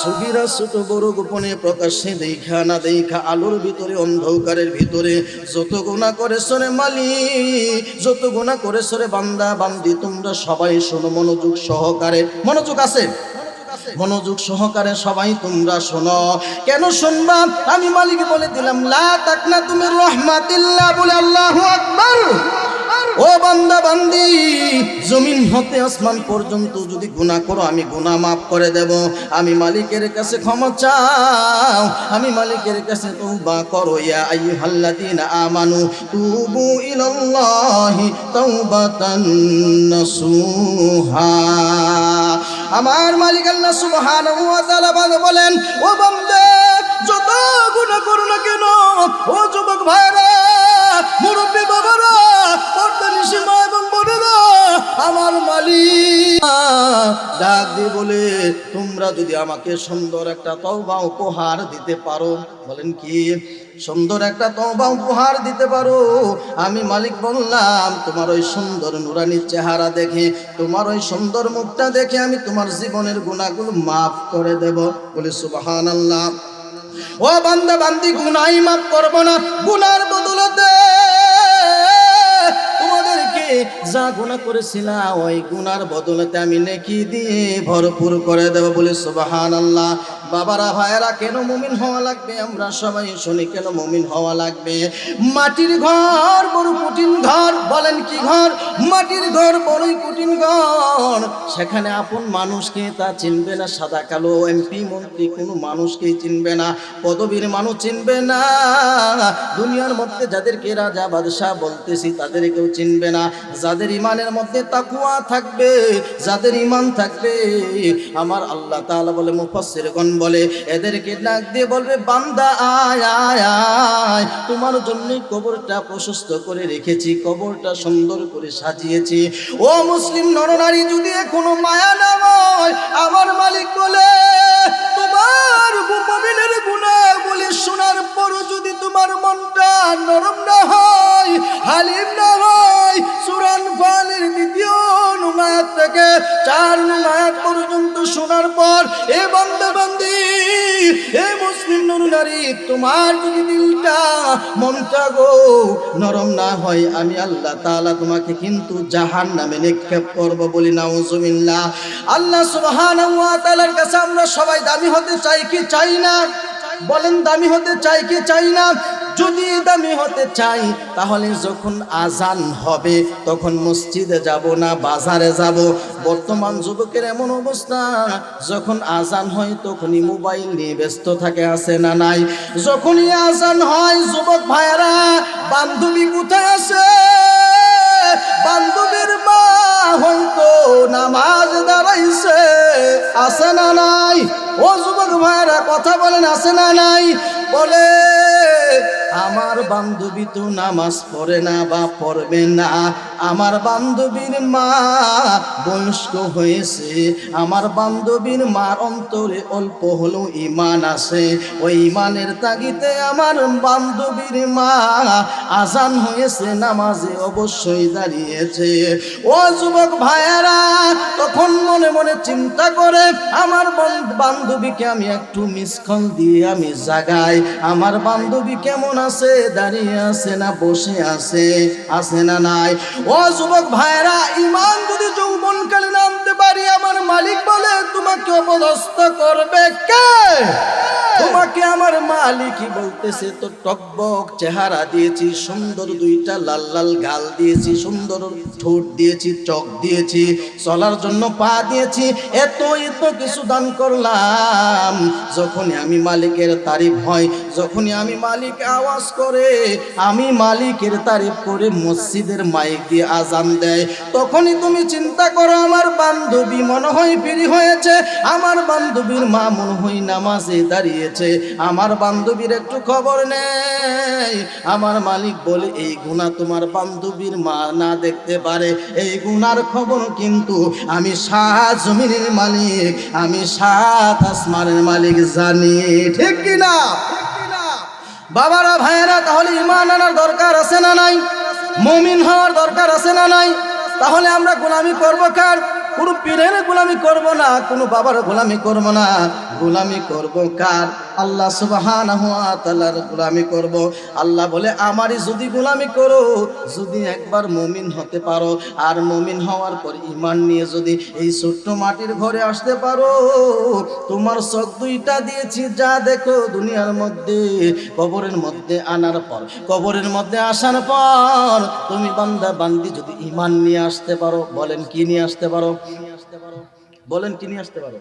সগীরা ছোট বড় গোপনে প্রকাশ্যে দেখা না দেখা, আলোর ভিতরে অন্ধকারের ভিতরে যত গুনাহ করেছো রে মালিক, যত গুনাহ করেছো রে বান্দা বান্দি, তোমরা সবাই শোনো মনোযোগ সহকারে। মনোযোগ আছে? মনোযোগ সহকারে সবাই তোমরা শোনো। কেন শুনবা? আমি মালিক বলে দিলাম, লা তাকনাতু মির রাহমাতিল্লাহ, বলে আল্লাহু আকবার। ও বান্দা বান্দি, জমিন হতে আসমান পর্যন্ত যদি গুনাহ করো, আমি গুনাহ মাফ করে দেব। আমি মালিকের কাছে ক্ষমা চাও, আমি মালিকের কাছে তওবা করো। ইয়া আইয়ুহাল্লাযীনা আমানু তুবু ইলাল্লাহি তাওবাতান নাসুহা। আমার মালিক আল্লাহ সুবহানাহু ওয়া তাআলা বলেন, ও বান্দা যত গুনাহ করো না কেন, ও যুবক ভাইরা, মুরব্বী বাবারা, পর্দানিশী মা এবং বোনেরা, আমার মালিক ডাক দিয়ে বলে, তোমরা যদি আমাকে সুন্দর একটা তওবা উপহার দিতে পারো, বলেন কি, সুন্দর একটা তওবা উপহার দিতে পারো, আমি মালিক বললাম তোমার ওই সুন্দর নুরানি চেহারা দেখে, তোমার ওই সুন্দর মুখটা দেখে আমি তোমার জীবনের গুনাহগুলো মাফ করে দেব। বলে সুবহানাল্লাহ। ও বান্দা বান্দি, গুনাহই মাফ করব না, গুনার বদলতে তোমাদেরকে যা গুনাহ করেছিলা ওই গুনার বদলতে আমি নেকি দিয়ে ভরপুর করে দেব। বলে সুবহানাল্লাহ। বাবারা ভাইয়েরা, কেন মুমিন হওয়া লাগবে? আমরা সবাই শুনি কেন মুমিন হওয়া লাগবে। মাটির ঘর বড় কঠিন ঘর, বলেন কি ঘর? মাটির ঘর বড়ই কঠিন ঘর। সেখানে আপন মানুষকে তা চিনবে না, সাদা কালো এমপি মন্ত্রী কোনো মানুষকেই চিনবে না, পদবীর মানুষ চিনবে না, দুনিয়ার মধ্যে যাদেরকে রাজা বাদশাহ বলতেছি তাদেরকেও চিনবে না। যাদের ইমানের মধ্যে তাকওয়া থাকবে, যাদের ইমান থাকবে, আমার আল্লাহ তাআলা বলে, মুফাসসিরগণ বলে, এদেরকে ডাক দিয়ে বলবে, বান্দা আয় আয় আয়, তোমার জন্যই কবরটা প্রশস্ত করে রেখেছি, কবরটা সুন্দর করে সাজিয়েছি। ও মুসলিম নরনারী, যদি এখনো মায়া না হয়, আমার মালিক বলে, তোমার মুমিনের গুনাহগুলি শোনার পরও যদি তোমার মনটা নরম না হয়, হালিম না হয়, সূরা আনফালের 2 আয়াত থেকে 4 আয়াত পর্যন্ত শোনার পর, এ বান্দা বান্দি, এ মুসলিম নরনারী, তোমার যদি দিলটা মনটা গো নরম না হয়, আমি আল্লাহ তাআলা তোমাকে কিন্তু জাহান্নামে নিক্ষেপ করব। বলি নাউজুবিল্লাহ। আল্লাহ সুবহানাহু ওয়া তাআলার কাছে আমরা সবাই দামি হতে চাই কি চাই না? বলেন, দামি হতে চাই কি চাই না? যদি দামি হতে চাই, তাহলে যখন আজান হবে তখন মসজিদে যাব না বাজারে যাব। বর্তমান যুবকের এমন অবস্থা, যখন আজান হয় তখনই মোবাইল নিয়ে ব্যস্ত থাকে, আছে না নাই? যখনই আজান হয়, যুবক ভাইয়েরা, বান্ধবী কোথায় আছে? বান্ধবীর মা হয়তো নামাজ দাঁড়াইছে, আছে না নাই? ও যুবক ভাইয়েরা, কথা বলেন, আছে না নাই? বলে, আমার বান্ধবী তো নামাজ পড়ে না বা পড়বে না, আমার বান্ধবীর মা বয়স্ক হয়েছে, আমার বান্ধবীর মার অন্তরে অল্প হলেও ইমান আছে, ওই ইমানের তাগিদে আমার বান্ধবীর মা আজান হয়েছে, নামাজে অবশ্যই দাঁড়িয়েছে। ও যুবক ভাইয়েরা, তখন মনে মনে চিন্তা করে, আমার বান্ধবীকে আমি একটু মিস কল দিয়ে আমি জাগাই, আমার বান্ধবী কেমন আছে, দাঁড়িয়ে আছে না বসে আছে, আছে না নাই? ও যুবক ভাইরা, ইমান যদি যৌবনকালে আনতে পারি, আমার মালিক বলে, তোমাকে অপদস্থ করবে কে? তোমাকে আমার মালিকই বলতেছে, তো টকবক চেহারা দিয়েছি, সুন্দর 2টা লাল লাল গাল দিয়েছি, সুন্দর ঠোঁট দিয়েছি, চোখ দিয়েছি, চলার জন্য পা দিয়েছি, এত এত কিছু দান করলাম। যখনই আমি মালিকের তারিফ হয়, যখনই আমি মালিক আওয়াজ করে, আমি মালিকের তারিফ করে মসজিদের মাইক দিয়ে আজান দেয়, তখনই তুমি চিন্তা করো, আমার বান্ধবী মনে হয় ফ্রি হয়েছে, আমার বান্ধবীর মা মনে হয় নামাজে দাঁড়িয়েছে, আমার বান্ধবীর একটু খবর নেই। আমার মালিক বলে, এই গুনাহ তোমার বান্ধবীর মা না দেখতে পারে, এই গুনার খবর কিন্তু আমি 7 জমিনের মালিক, আমি 7 আসমানের মালিক জানি। ঠিক কিনা বাবারা ভাইয়েরা? তাহলে ঈমান আনার দরকার আছে না নাই? মুমিন হওয়ার দরকার আছে না নাই? তাহলে আমরা গোলামি করব কার? কোনো পীরের গোলামি করব না, কোনো বাবার গোলামি করব না, গোলামি করব কার? আল্লাহ সুবহানাহু ওয়া তাআলার গোলামি করব। আল্লাহ বলে, আমারই যদি গোলামি করো, যদি একবার মুমিন হতে পারো, আর মুমিন হওয়ার পর ঈমান নিয়ে যদি এই ছোট্ট মাটির ঘরে আসতে পারো, তোমার চোখ 2টা দিয়েছি, যা দেখো দুনিয়ার মধ্যে, কবরের মধ্যে আনার পর, কবরের মধ্যে আসার পর তুমি বান্দা বান্দি যদি ঈমান নিয়ে আসতে পারো, বলেন কি নিয়ে আসতে পারো? বলেন কি নিয়ে আসতে পারো?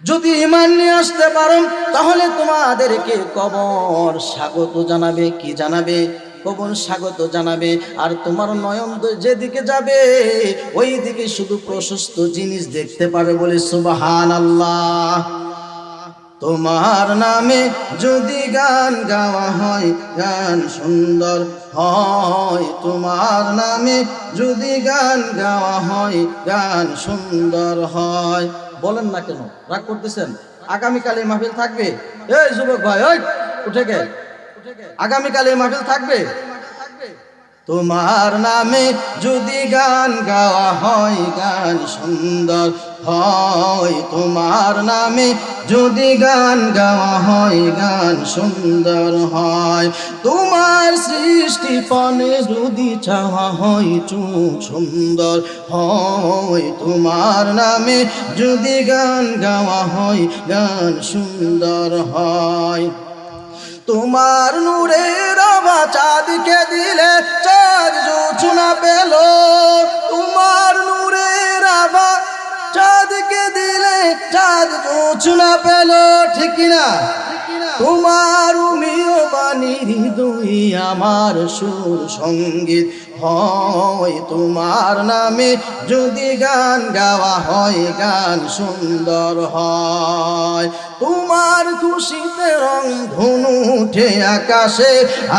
যদি ঈমান নিয়ে আসতে পারো, তাহলে তোমাদেরকে কবর স্বাগত জানাবে। কি জানাবে? কবর স্বাগত জানাবে। আর তোমার নয়ন যেদিকে যাবে, ওই দিকে শুধু প্রশস্ত জিনিস দেখতে পাবে। বলে সুবহানাল্লাহ। তোমার নামে যদি গান গাওয়া হয়, গান সুন্দর হয় তোমার নামে যদি গান গাওয়া হয় গান সুন্দর হয়। বলেন না কেন, রাগ করতেছেন? আগামীকাল এই মাহফিল থাকবে? এই যুবক ভাই, ওই উঠে গে, আগামীকাল এই মাহফিল থাকবে? তোমার নামে যদি গান গাওয়া হয় গান সুন্দর হয়। তোমার নামে যদি গান গাওয়া হয় গান সুন্দর হয়। তোমার সৃষ্টি পানে যদি চাওয়া হয় চোখ সুন্দর হয়। তোমার নামে যদি গান গাওয়া হয় গান সুন্দর হয়। তোমার নূরের আভা চাঁদকে দিলে চাঁদ জোছনা পেল। তোমার নূরের আভা চাঁদকে দিলে চাঁদ জোছনা পেল, ঠিক কিনা? তোমার উমিও বাণী হৃদয় আমার সুর সঙ্গীত হয়। তোমার নামে যদি গান গাওয়া হয় গান সুন্দর হয়। তোমার খুশিতে রং ধনু উঠে আকাশে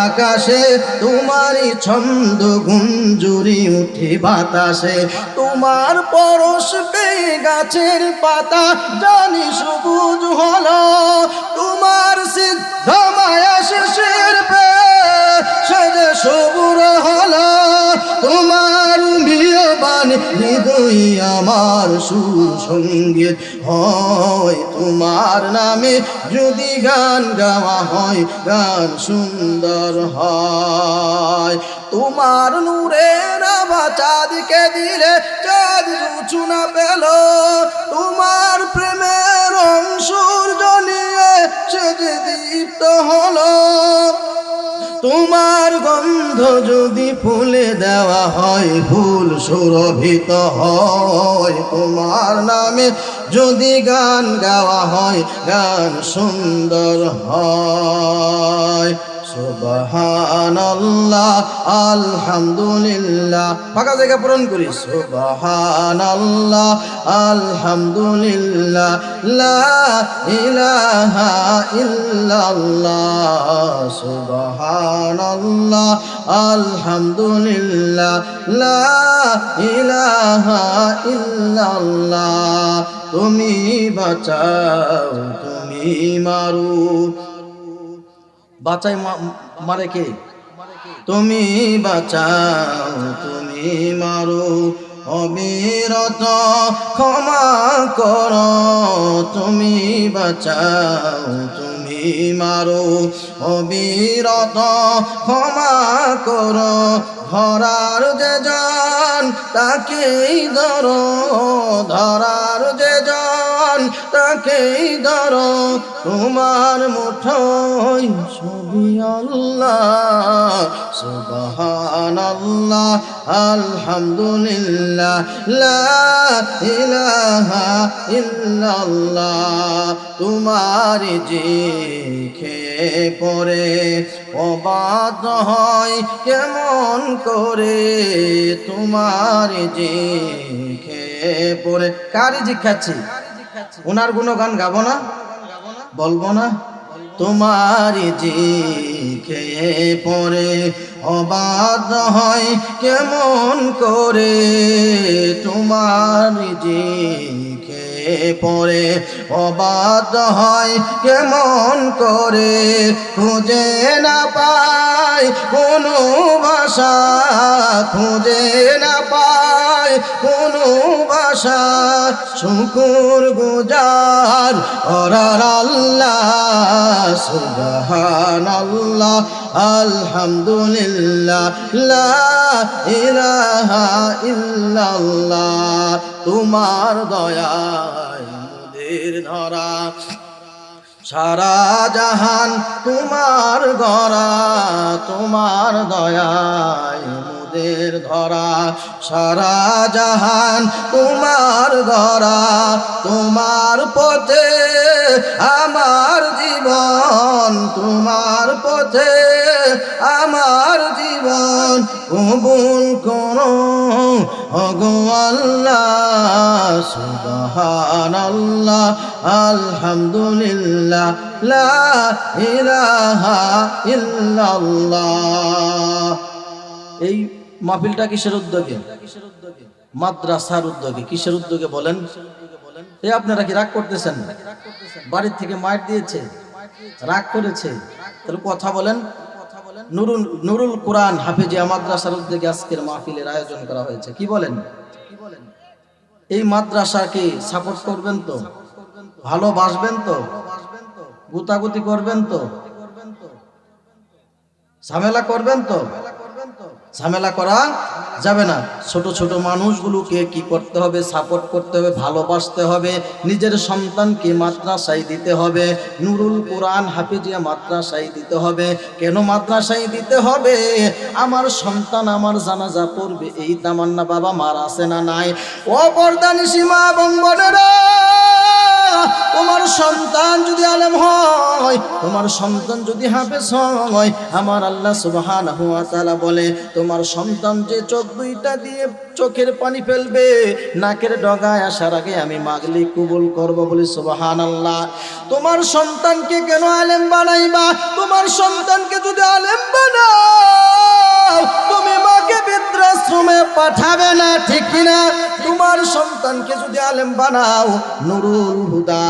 আকাশে, তোমারই ছন্দ গুঞ্জুরি উঠে বাতাসে। তোমার পরশ পেয়ে গাছের পাতা জানি সবুজ হলো। তোমার সিদ্ধ মায়া শেষের পেয়ে সবুর হলো। তোমার বিয়বান হৃদয় আমার সুর সঙ্গীত হয়। তোমার নামে যদি গান গাওয়া হয় গান সুন্দর হয়। তোমার নূরের আভা চাঁদকে দিলে চাঁদ জোছনা পেল। তোমার প্রেমের সূর্য নিয়ে সে যে দীপ্ত হলো। তোমার গন্ধ যদি ফুলে দেওয়া হয় ফুল সুরভিত হয়। তোমার নামে যদি গান গাওয়া হয় গান সুন্দর হয়। সুবহানাল্লাহ আলহামদুলিল্লাহ, ফাঁকা জায়গা পূরণ করি। সুবহানাল্লাহ আলহামদুলিল্লাহ লা ইলাহা ইল্লাল্লাহ। সুবহানাল্লাহ আলহামদুলিল্লাহ লা ইলাহা ইল্লাল্লাহ। তুমি বাঁচাও তুমি মারো, বাঁচাই মারে কে? তুমি বাঁচাও তুমি মারো, অবিরত ক্ষমা করো। তুমি বাঁচাও তুমি মারো, অবিরত ক্ষমা করো। ধরার যে জন তাকেই ধরো, ধরার যে জন তাকেই ধরো। তোমার মুঠোয় সবই আল্লাহ। সুবহানাল্লাহ আলহামদুলিল্লাহ লা ইলাহা ইল্লাল্লাহ। তোমার জিখে পড়ে অবাদ হয় কেমন করে? তোমার জিখে পড়ে কারি জিখাচ্ছি, ওনার গুণগান গাবো না, বলবো না? তোমার জিখে পড়ে অবাদ হয় কেমন করে? তোমার জিখে পড়ে অবাদ হয় কেমন করে? খুঁজে না পায় কোনো ভাষা, খুঁজে না পায় কোনো ভাষা। শুকুর গুজার করার আল্লাহ। সুবহানাল্লাহ আলহামদুলিল্লাহ লা ইলাহা ইল্লাল্লাহ। তোমার দয়ায় মোদের ধরা সারা জাহান তোমার গড়া। তোমার দয়ায় মোদের ধরা সারা জাহান তোমার গড়া। তোমার পথে আমার জীবন, তোমার পথে আমার জীবন। কবুল করো ওগো আল্লাহ। সুবহানাল্লাহ আলহামদুলিল্লাহ লা ইলাহা ইল্লাল্লাহ। এই মাহফিলটা কিসের উদ্যোগে? মাদ্রাসার উদ্যোগে। কিসের উদ্যোগে বলেন? এই আপনারা কি রাগ করতেছেন? বাড়ির থেকে মাইর দিয়েছে, রাগ করেছে? তাহলে কথা বলেন। নুরুল কোরআন হাফেজিয়া মাদ্রাসার উদ্যোগে আজকের মাহফিলের আয়োজন করা হয়েছে। কি বলেন? এই মাদ্রাসাকে সাপোর্ট করবেন তো? ভালোবাসবেন তো? গুতাগুতি করবেন তো? ঝামেলা করবেন তো? ঝামেলা করা যাবে না। ছোট ছোট মানুষগুলোকে কি করতে হবে? সাপোর্ট করতে হবে, ভালোবাসতে হবে। নিজের সন্তানকে মাদ্রাসায় দিতে হবে, নুরুল কোরআন হাফেজিয়া মাদ্রাসায় দিতে হবে। কেন মাদ্রাসায় দিতে হবে? আমার সন্তান আমার জানাজা পড়বে, এই তামান্না বাবা মার আছে না নাই? ও পর্দানিশী মা এবং বোনেরা, তোমার সন্তান যদি আলেম হয়, তোমার সন্তান যদি হাফেজ হয়, আমার আল্লাহ সুবহানাহু ওয়া তাআলা বলে তোমার সন্তান যে চোখ দুইটা দিয়ে চোখের পানি ফেলবে, নাকের ডগায় আসার আগে আমি মাগলি কবুল করব বলি সুবহানাল্লাহ। তোমার সন্তানকে কেন আলেম বানাইবা? তোমার সন্তানকে যদি আলেম বানাও, তুমি মাকে বৃদ্ধাশ্রমে পাঠাবে না, ঠিক কিনা? তোমার সন্তানকে যদি আলেম বানাও, নুরুল হুদা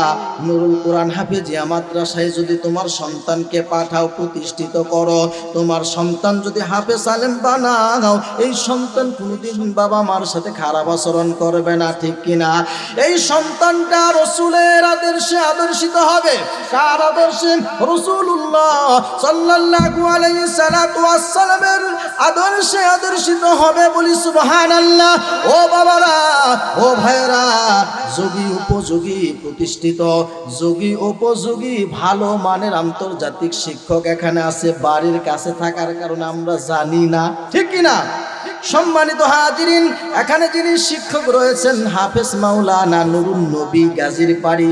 নুরুল কোরআন হাফেজিয়া মাদ্রাসায় যদি তোমার সন্তানকে পাঠাও, প্রতিষ্ঠিত করো, তোমার সন্তান যদি হাফেজ আলেম বানাও, এই সন্তান কোনোদিন বাবা মার সাথে খারাপ আচরণ করবে না, ঠিক কিনা? এই সন্তানটা রাসূলের আদর্শে আদর্শিত হবে। কার আদর্শে? রাসূলুল্লাহ সাল্লাল্লাহু আলাইহি সাল্লাতু ওয়াস সালামের আদর্শে আদর্শিত হবে বলি সুবহানাল্লাহ। ও বাবারা, ও ভাইরা, যোগী উপযোগী প্রতিষ্ঠিত, যোগী উপযোগী ভালো মানের আন্তর্জাতিক শিক্ষক এখানে আছে। বাড়ির কাছে থাকার কারণে আমরা জানি না, ঠিক কিনা? সম্মানিত হাজিরিন, এখানে যিনি শিক্ষক রয়েছেন হাফেজ মাওলানা নুরুন নবী গাজীর পাড়ি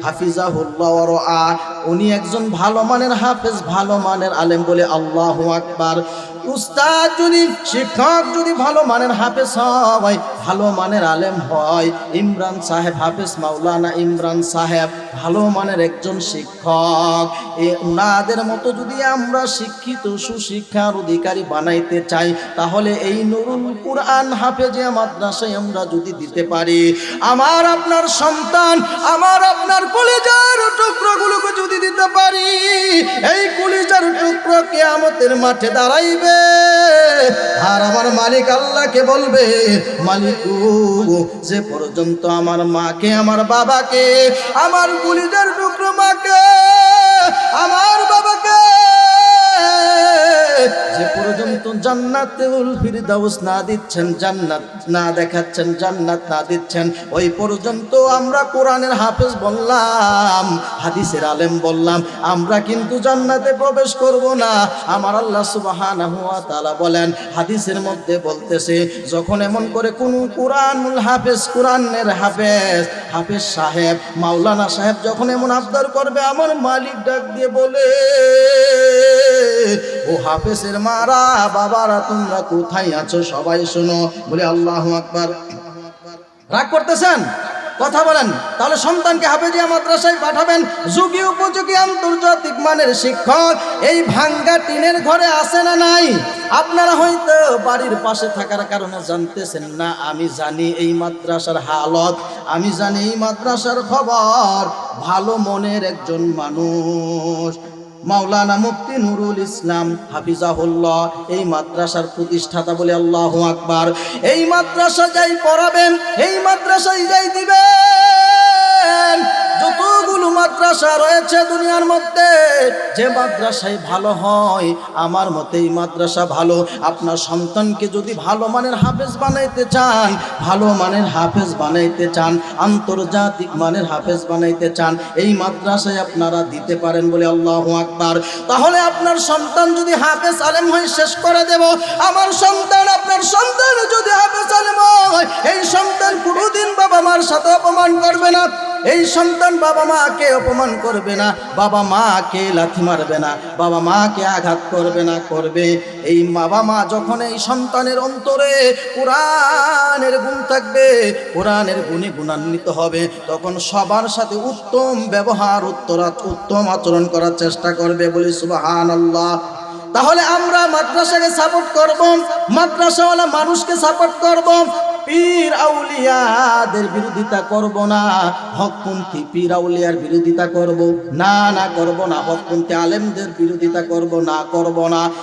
হাফিজাহুল্লাহ ওয়া রাআ, উনি একজন ভালো মানের হাফেজ, ভালো মানের আলেম বলে আল্লাহু আকবার। উস্তাদ যদি, শিক্ষক যদি ভালো মানের হাফেজ হয়, ভালো মানের আলেম হয়, ইমরান সাহেব, হাফেজ মাওলানা ইমরান সাহেব ভালো মানের একজন শিক্ষক, ওনাদের মতো যদি আমরা শিক্ষিত সুশিক্ষার অধিকারী বানাইতে চাই, তাহলে এই নুরুল কোরআন হাফেজিয়া মাদ্রাসায় আমরা যদি দিতে পারি, আমার আপনার সন্তান, আমার আপনার কলিজার টুকরোগুলোকে যদি দিতে পারি, এই কলিজার টুকরো কিয়ামতের মাঠে দাঁড়াইবে আর আমার মালিক আল্লাহকে বলবে, মালিকু, যে পর্যন্ত আমার মাকে, আমার বাবাকে, আমার কলিজার টুকরো মাকে, আমার বাবাকে যে পর্যন্ত জান্নাতুল ফিরদাউস না দিচ্ছেন, জান্নাত না দেখাচ্ছেন, জান্নাত না দিচ্ছেন, ওই পর্যন্ত আমরা কোরআনের হাফেজ বললাম, হাদিসের আলেম বললাম, আমরা কিন্তু জান্নাতে প্রবেশ করব না। আমার আল্লাহ সুবহানাহু ওয়া তাআলা বলেন, হাদিসের মধ্যে বলতেছে, যখন এমন করে কোন কোরআনুল হাফেজ, কোরআনের হাফেজ, হাফেজ সাহেব, মাওলানা সাহেব যখন এমন আবদার করবে, আমার মালিক ডাক দিয়ে বলে, ও হাফেজের মারা, বাবারা তোমরা কোথায় আছো? সবাই শোনো, বলে আল্লাহু আকবার। রাগ করতেছেন? কথা বলেন। তাহলে সন্তানকে হাফেজিয়া মাদ্রাসায় পাঠাবেন, যুগী উপযোগী আন্তর্জাতিক মানের শিক্ষক এই ভাঙ্গা টিনের ঘরে আছে না নাই? আপনারা হয়তো বাড়ির পাশে থাকার কারণে জানতেছেন না, আমি জানি এই মাদ্রাসার হালত, আমি জানি এই মাদ্রাসার খবর। ভালো মনের একজন মানুষ মাওলানা মুফতি নুরুল ইসলাম হাফিজাহুল্লাহ এই মাদ্রাসার প্রতিষ্ঠাতা, বলে আল্লাহু আকবার। এই মাদ্রাসা যাই পড়াবেন, এই মাদ্রাসায় যাই দিবেন, যতগুলো মাদ্রাসা রয়েছে দুনিয়ার মধ্যে, যে মাদ্রাসায় ভালো হয়, আমার মতে এই মাদ্রাসা ভালো। আপনার সন্তানকে যদি ভালো মানের হাফেজ বানাইতে চান, ভালো মানের হাফেজ বানাইতে চান, আন্তর্জাতিক মানের হাফেজ বানাইতে চান, এই মাদ্রাসায় আপনারা দিতে পারেন, বলে আল্লাহু আকবার। তাহলে আপনার সন্তান যদি হাফেজ আলেম হয়, শেষ করে দেব, আমার সন্তান, আপনার সন্তান যদি হাফেজ আলেম হয়, এই সন্তান কোনোদিন বাবা মার সাথে অপমান করবে না, এই সন্তান বাবা মাকে অপমান করবে না, বাবা মাকে লাথি মারবে না, বাবা মাকে আঘাত করবে না, করবে এই বাবা মা যখন এই সন্তানের অন্তরে কোরআনের গুণ থাকবে, কোরআনের গুণে গুণান্বিত হবে, তখন সবার সাথে উত্তম ব্যবহার, উত্তম আচরণ করার চেষ্টা করবে, বলি সুবহানাল্লাহ। তাহলে আমরা মাদ্রাসাকে সাপোর্ট করব, মাদ্রাসাওয়ালা মানুষকে সাপোর্ট করব, পীর আউলিয়াদের বিরোধিতা করব না। হকপন্থী পীর আউলিয়ার বিরোধিতা করব না, না করব না। হকপন্থী আলেমদের বিরোধিতা করব না, করব না।